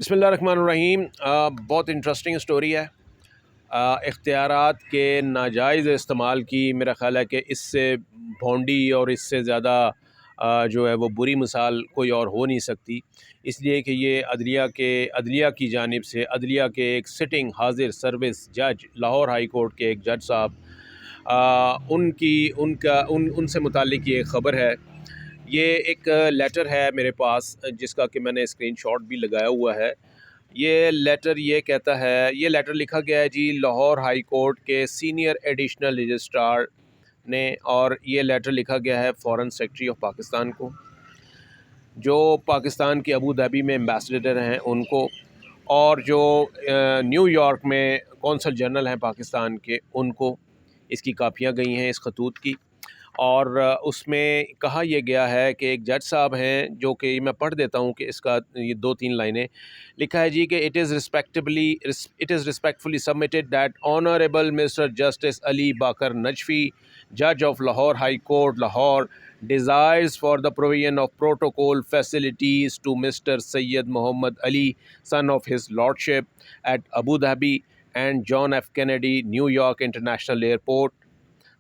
بسم اللہ الرحمن الرحیم۔ بہت انٹرسٹنگ سٹوری ہے۔ اختیارات کے ناجائز استعمال کی میرا خیال ہے کہ اس سے بھونڈی اور اس سے زیادہ جو ہے وہ بری مثال کوئی اور ہو نہیں سکتی، اس لیے کہ یہ عدلیہ کی جانب سے عدلیہ کے ایک سٹنگ حاضر سروس جج لاہور ہائی کورٹ کے ایک جج صاحب ان سے متعلق یہ ایک خبر ہے۔ یہ ایک لیٹر ہے میرے پاس جس کا کہ میں نے اسکرین شاٹ بھی لگایا ہوا ہے۔ یہ لیٹر یہ کہتا ہے، یہ لیٹر لکھا گیا ہے جی لاہور ہائی کورٹ کے سینئر ایڈیشنل رجسٹرار نے، اور یہ لیٹر لکھا گیا ہے فارن سیکرٹری آف پاکستان کو، جو پاکستان کے ابو دھابی میں ایمبیسڈر ہیں ان کو، اور جو نیو یارک میں کونسل جنرل ہیں پاکستان کے ان کو۔ اس کی کاپیاں گئی ہیں اس خطوط کی، اور اس میں کہا یہ گیا ہے کہ ایک جج صاحب ہیں، جو کہ میں پڑھ دیتا ہوں کہ اس کا یہ 2-3 لائنیں لکھا ہے جی کہ it is respectfully submitted that honourable Mr justice Ali Baqar Najafi جج of Lahore high court Lahore desires for the provision of protocol facilities to Mr. Syed Muhammad Ali, son of his lordship, at Abu Dhabi and John F. Kennedy New York International Airport.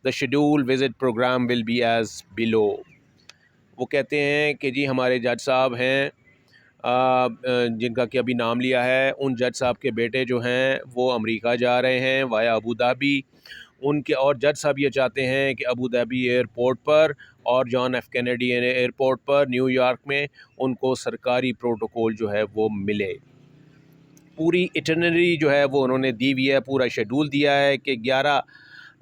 The scheduled visit program will be as below. وہ کہتے ہیں کہ جی ہمارے جج صاحب ہیں جن کا کہ ابھی نام لیا ہے، ان جج صاحب کے بیٹے جو ہیں وہ امریکہ جا رہے ہیں وایا ابو دھابی، ان کے، اور جج صاحب یہ چاہتے ہیں کہ ابو دھابی ایئرپورٹ پر اور جان ایف کینیڈی ایئرپورٹ پر نیو یارک میں ان کو سرکاری پروٹوکول جو ہے وہ ملے۔ پوری ایٹنری جو ہے وہ انہوں نے دی ہوئی ہے، پورا شیڈول دیا ہے کہ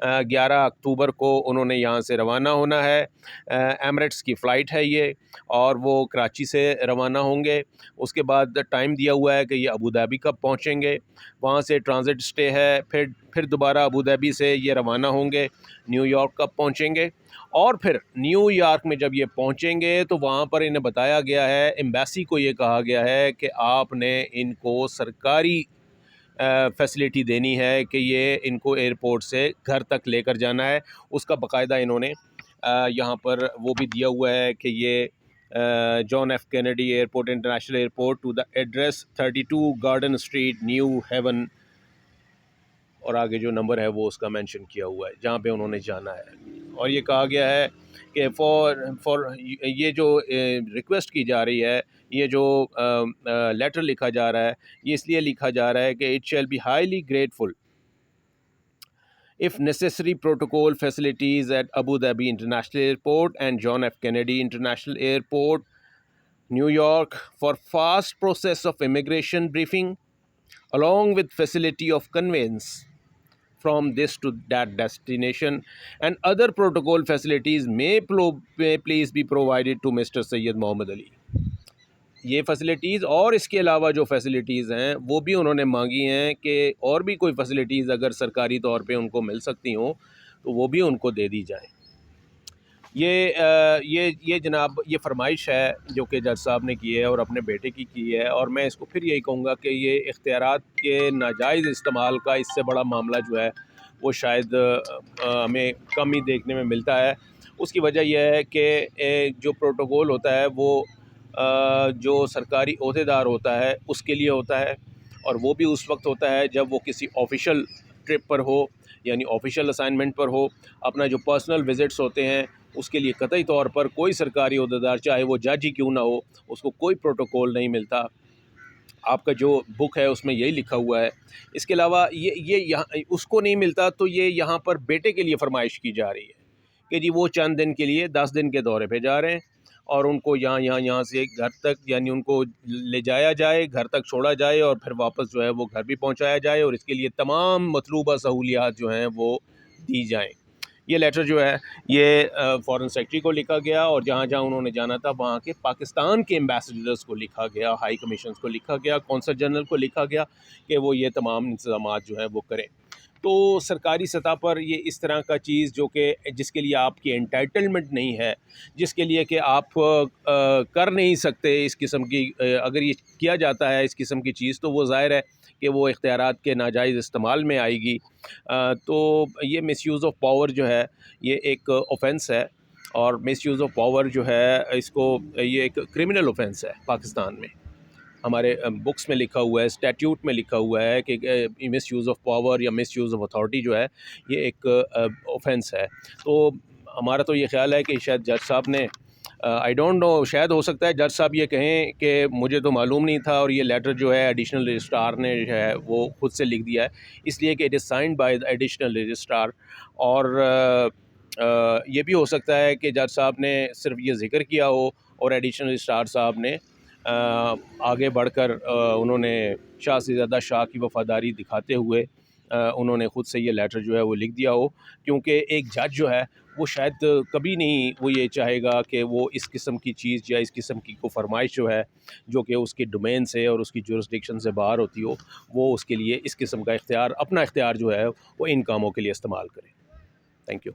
11 اکتوبر کو انہوں نے یہاں سے روانہ ہونا ہے۔ ایمریٹس کی فلائٹ ہے یہ، اور وہ کراچی سے روانہ ہوں گے۔ اس کے بعد ٹائم دیا ہوا ہے کہ یہ ابو دھابی کب پہنچیں گے، وہاں سے ٹرانزٹ سٹے ہے، پھر دوبارہ ابو دھابی سے یہ روانہ ہوں گے، نیو یارک کب پہنچیں گے، اور پھر نیو یارک میں جب یہ پہنچیں گے تو وہاں پر انہیں بتایا گیا ہے، ایمبیسی کو یہ کہا گیا ہے کہ آپ نے ان کو سرکاری فیسلٹی دینی ہے کہ یہ ان کو ایئرپورٹ سے گھر تک لے کر جانا ہے۔ اس کا باقاعدہ انہوں نے یہاں پر وہ بھی دیا ہوا ہے کہ یہ John F Kennedy airport international airport to the address 32 Garden Street New Haven, اور آگے جو نمبر ہے وہ اس کا مینشن کیا ہوا ہے جہاں پہ انہوں نے جانا ہے۔ اور یہ کہا گیا ہے کہ فار یہ جو ریکویسٹ کی جا رہی ہے، یہ جو لیٹر لکھا جا رہا ہے، یہ اس لیے لکھا جا رہا ہے کہ it shall be highly grateful if necessary protocol facilities at Abu Dhabi International Airport and John F. Kennedy International Airport, New York, for fast process of immigration briefing, along with facility of conveyance from this to that destination, and other protocol facilities may please be provided to Mr. Syed Muhammad Ali. یہ facilities اور اس کے علاوہ جو facilities ہیں وہ بھی انہوں نے مانگی ہیں کہ اور بھی کوئی فیسلٹیز اگر سرکاری طور پہ ان کو مل سکتی ہوں تو وہ بھی ان کو دے دی جائیں۔ یہ جناب یہ فرمائش ہے جو کہ جج صاحب نے کی ہے اور اپنے بیٹے کی ہے، اور میں اس کو پھر یہی کہوں گا کہ یہ اختیارات کے ناجائز استعمال کا اس سے بڑا معاملہ جو ہے وہ شاید ہمیں کم ہی دیکھنے میں ملتا ہے۔ اس کی وجہ یہ ہے کہ جو پروٹوکول ہوتا ہے وہ جو سرکاری عہدیدار ہوتا ہے اس کے لیے ہوتا ہے، اور وہ بھی اس وقت ہوتا ہے جب وہ کسی آفیشیل ٹرپ پر ہو، یعنی آفیشیل اسائنمنٹ پر ہو۔ اپنا جو پرسنل وزٹس ہوتے ہیں اس کے لیے قطعی طور پر کوئی سرکاری عہدیدار چاہے وہ جج ہی کیوں نہ ہو اس کو کوئی پروٹوکول نہیں ملتا۔ آپ کا جو بک ہے اس میں یہی لکھا ہوا ہے۔ اس کے علاوہ یہ یہاں اس کو نہیں ملتا تو یہ یہاں پر بیٹے کے لیے فرمائش کی جا رہی ہے کہ جی وہ چند دن کے لیے 10 دن کے دورے پہ جا رہے ہیں، اور ان کو یہاں سے گھر تک، یعنی ان کو لے جایا جائے، گھر تک چھوڑا جائے، اور پھر واپس جو ہے وہ گھر بھی پہنچایا جائے، اور اس کے لیے تمام مطلوبہ سہولیات جو ہیں وہ دی جائیں۔ یہ لیٹر جو ہے یہ فارن سیکرٹری کو لکھا گیا، اور جہاں انہوں نے جانا تھا وہاں کے پاکستان کے ایمبیسڈرز کو لکھا گیا، ہائی کمیشنز کو لکھا گیا، کونسل جنرل کو لکھا گیا کہ وہ یہ تمام انتظامات جو ہیں وہ کریں۔ تو سرکاری سطح پر یہ اس طرح کا چیز جو کہ جس کے لیے آپ کی انٹائٹلمنٹ نہیں ہے، جس کے لیے کہ آپ کر نہیں سکتے اس قسم کی، اگر یہ کیا جاتا ہے اس قسم کی چیز تو وہ ظاہر ہے کہ وہ اختیارات کے ناجائز استعمال میں آئے گی۔ تو یہ مس یوز آف پاور جو ہے یہ ایک اوفینس ہے، اور مس یوز آف پاور جو ہے اس کو یہ ایک کرمنل اوفینس ہے پاکستان میں۔ ہمارے بکس میں لکھا ہوا ہے، اسٹیٹیوٹ میں لکھا ہوا ہے کہ مس یوز آف پاور یا مس یوز آف اتھارٹی جو ہے یہ ایک اوفینس ہے۔ تو ہمارا تو یہ خیال ہے کہ شاید جج صاحب نے آئی ڈونٹ نو، شاید ہو سکتا ہے جج صاحب یہ کہیں کہ مجھے تو معلوم نہیں تھا اور یہ لیٹر جو ہے ایڈیشنل رجسٹرار نے جو ہے وہ خود سے لکھ دیا ہے، اس لیے کہ it is signed by additional registrar. اور یہ بھی ہو سکتا ہے کہ جج صاحب نے صرف یہ ذکر کیا ہو اور ایڈیشنل رجسٹرار صاحب نے آگے بڑھ کر انہوں نے شاہ سے زیادہ شاہ کی وفاداری دکھاتے ہوئے انہوں نے خود سے یہ لیٹر جو ہے وہ لکھ دیا ہو، کیونکہ ایک جج جو ہے وہ شاید کبھی نہیں وہ یہ چاہے گا کہ وہ اس قسم کی چیز یا اس قسم کی کوئی فرمائش جو ہے جو کہ اس کے ڈومین سے اور اس کی جورسڈکشن سے باہر ہوتی ہو، وہ اس کے لیے اس قسم کا اختیار، اپنا اختیار جو ہے وہ ان کاموں کے لیے استعمال کرے۔ Thank you.